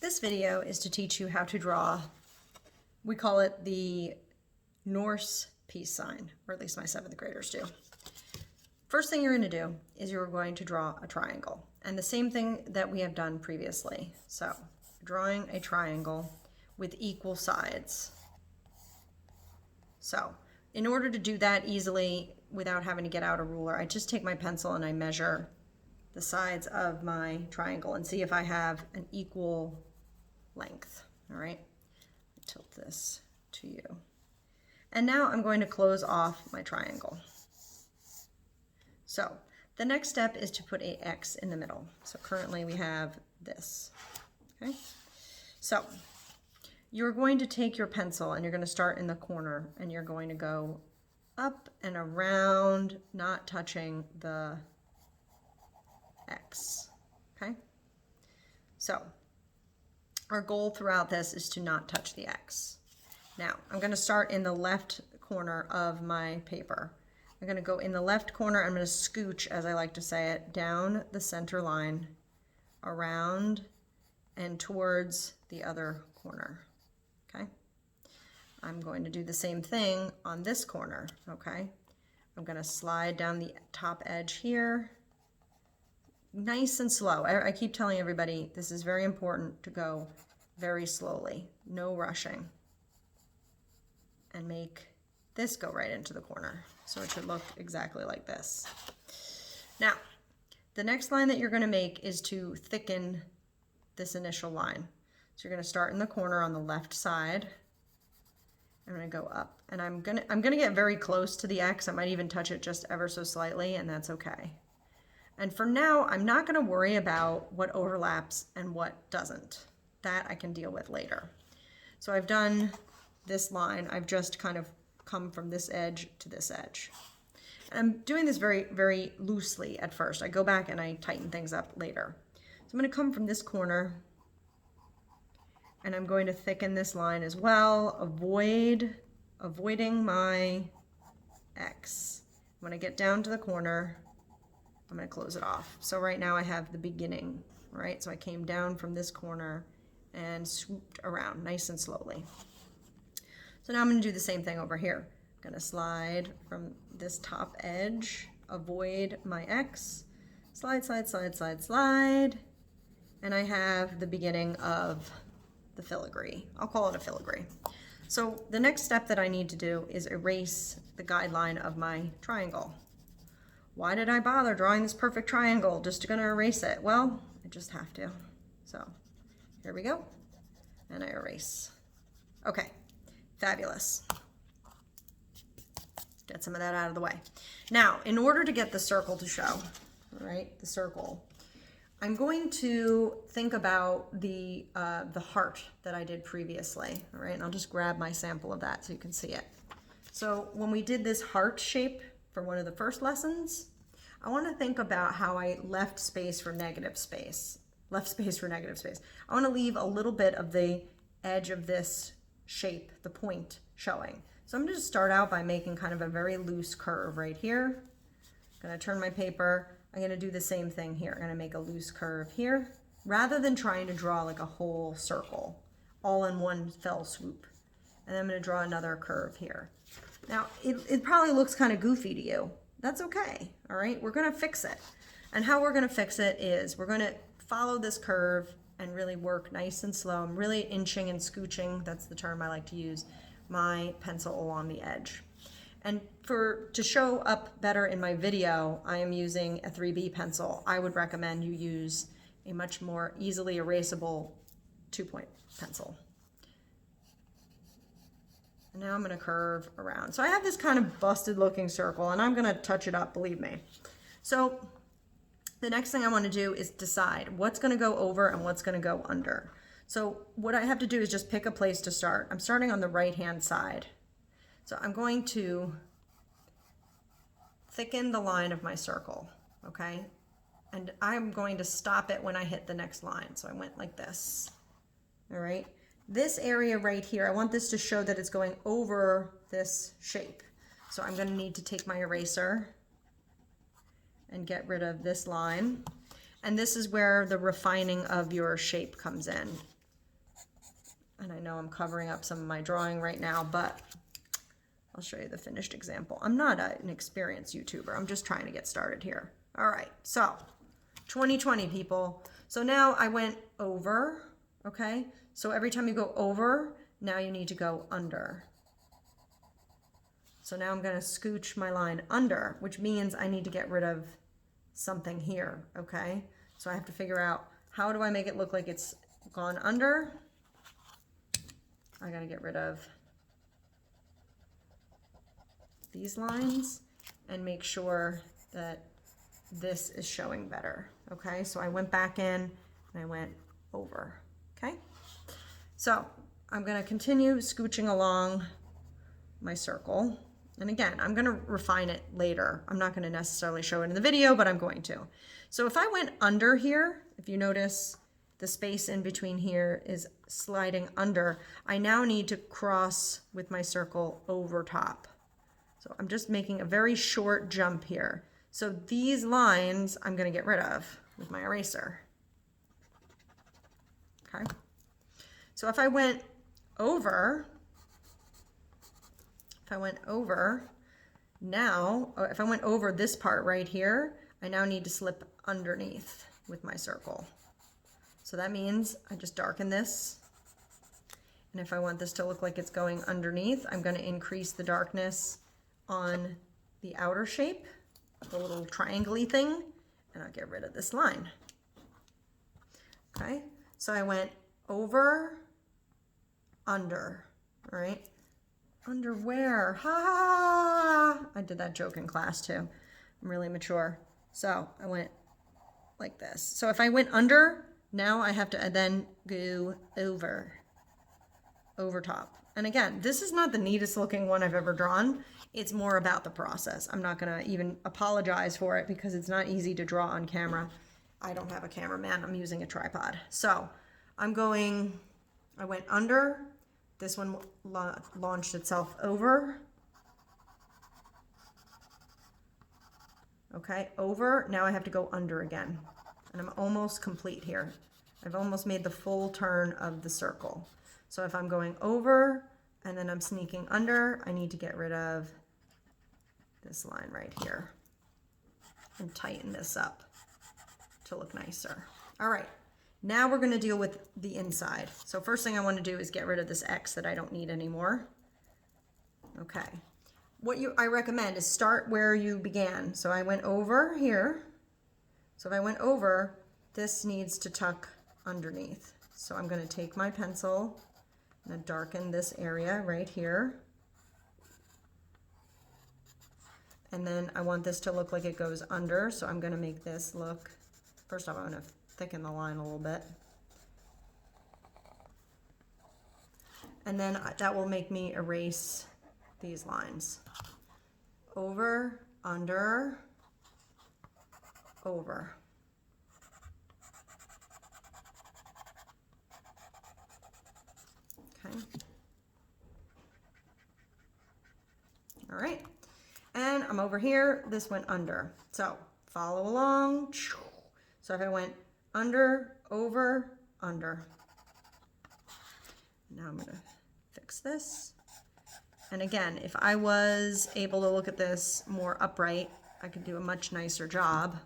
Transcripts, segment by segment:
This video is to teach you how to draw, we call it the Norse peace sign, or at least my 7th graders do. First thing you're going to do is you're going to draw a triangle, and the same thing that we have done previously. So drawing a triangle with equal sides. So in order to do that easily without having to get out a ruler, I just take my pencil and I measure the sides of my triangle and see if I have an equal length. All right, tilt this to you. And now I'm going to close off my triangle. So the next step is to put a X in the middle. So currently we have this, okay? So you're going to take your pencil and you're going to start in the corner and you're going to go up and around, not touching the X, okay? So our goal throughout this is to not touch the X. Now, I'm going to start in the left corner of my paper. I'm going to go in the left corner. I'm going to scooch, as I like to say it, down the center line, around and towards the other corner, okay? I'm going to do the same thing on this corner, okay? I'm going to slide down the top edge here, nice and slow. I keep telling everybody this is very important to go very slowly, no rushing, and make this go right into the corner. So it should look exactly like this. Now, the next line that you're going to make is to thicken this initial line. So you're going to start in the corner on the left side. I'm going to go up, and I'm going to get very close to the X. I might even touch it just ever so slightly, and that's okay. And for now, I'm not going to worry about what overlaps and what doesn't. That I can deal with later. So I've done this line. I've just kind of come from this edge to this edge. And I'm doing this very, very loosely at first. I go back and I tighten things up later. So I'm going to come from this corner, and I'm going to thicken this line as well, avoiding my X. When I get down to the corner, I'm going to close it off. So right now I have the beginning, right? So I came down from this corner and swooped around nice and slowly. So now I'm going to do the same thing over here. I'm going to slide from this top edge, avoid my X, slide, slide, slide, slide, slide, and I have the beginning of the filigree. I'll call it a filigree. So the next step that I need to do is erase the guideline of my triangle. Why did I bother drawing this perfect triangle? Just going to erase it. Well, I just have to. So here we go. And I erase. Okay, fabulous. Get some of that out of the way. Now, in order to get the circle to show, right, the circle, I'm going to think about the heart that I did previously, all right? And I'll just grab my sample of that so you can see it. So when we did this heart shape for one of the first lessons, I want to think about how I left space for negative space. I want to leave a little bit of the edge of this shape, the point, showing. So I'm going to start out by making kind of a very loose curve right here. I'm going to turn my paper. I'm going to do the same thing here. I'm going to make a loose curve here, rather than trying to draw like a whole circle, all in one fell swoop. And I'm going to draw another curve here. Now, it probably looks kind of goofy to you. That's okay, all right? We're going to fix it. And how we're going to fix it is we're going to follow this curve and really work nice and slow. I'm really inching and scooching, that's the term I like to use, my pencil along the edge. And to show up better in my video, I am using a 3B pencil. I would recommend you use a much more easily erasable 2-point pencil. And now I'm going to curve around. So I have this kind of busted looking circle, and I'm going to touch it up, believe me. So the next thing I want to do is decide what's going to go over and what's going to go under. So what I have to do is just pick a place to start. I'm starting on the right-hand side. So I'm going to thicken the line of my circle, okay? And I'm going to stop it when I hit the next line. So I went like this, all right? This area right here, I want this to show that it's going over this shape. So I'm going to need to take my eraser and get rid of this line. And this is where the refining of your shape comes in. And I know I'm covering up some of my drawing right now, but I'll show you the finished example. I'm not an experienced YouTuber. I'm just trying to get started here. All right, so 2020 people. So now I went over, okay? So every time you go over, now you need to go under. So now I'm gonna scooch my line under, which means I need to get rid of something here, okay? So I have to figure out, how do I make it look like it's gone under? I gotta get rid of these lines and make sure that this is showing better, okay? So I went back in and I went over, okay? So I'm gonna continue scooching along my circle. And again, I'm gonna refine it later. I'm not gonna necessarily show it in the video, but I'm going to. So if I went under here, if you notice the space in between here is sliding under, I now need to cross with my circle over top. So I'm just making a very short jump here. So these lines I'm gonna get rid of with my eraser, okay? So if I went over, now, or if I went over this part right here, I now need to slip underneath with my circle. So that means I just darken this. And if I want this to look like it's going underneath, I'm going to increase the darkness on the outer shape, the little triangle-y thing, and I'll get rid of this line. Okay, so I went over, under, all right? Under where? Ha! I did that joke in class too. I'm really mature. So I went like this. So if I went under, now I have to then go over top. And again, this is not the neatest looking one I've ever drawn. It's more about the process. I'm not gonna even apologize for it because it's not easy to draw on camera. I don't have a cameraman, I'm using a tripod. So I went under, this one launched itself over. Okay, over, now I have to go under again. And I'm almost complete here. I've almost made the full turn of the circle. So if I'm going over and then I'm sneaking under, I need to get rid of this line right here and tighten this up to look nicer. All right. Now we're going to deal with the inside. So first thing I want to do is get rid of this X that I don't need anymore. Okay. What I recommend is start where you began. So I went over here. So if I went over, this needs to tuck underneath. So I'm going to take my pencil and darken this area right here. And then I want this to look like it goes under. So I'm going to make this look, first off, I'm going to thicken the line a little bit. And then that will make me erase these lines. Over, under, over. Okay. All right. And I'm over here, this went under. So follow along. So if I went under, over, under. Now I'm gonna fix this. And again, if I was able to look at this more upright, I could do a much nicer job.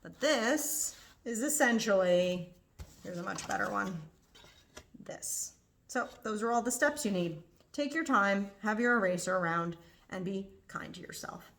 But this is essentially, here's a much better one, this. So those are all the steps you need. Take your time, have your eraser around, and be kind to yourself.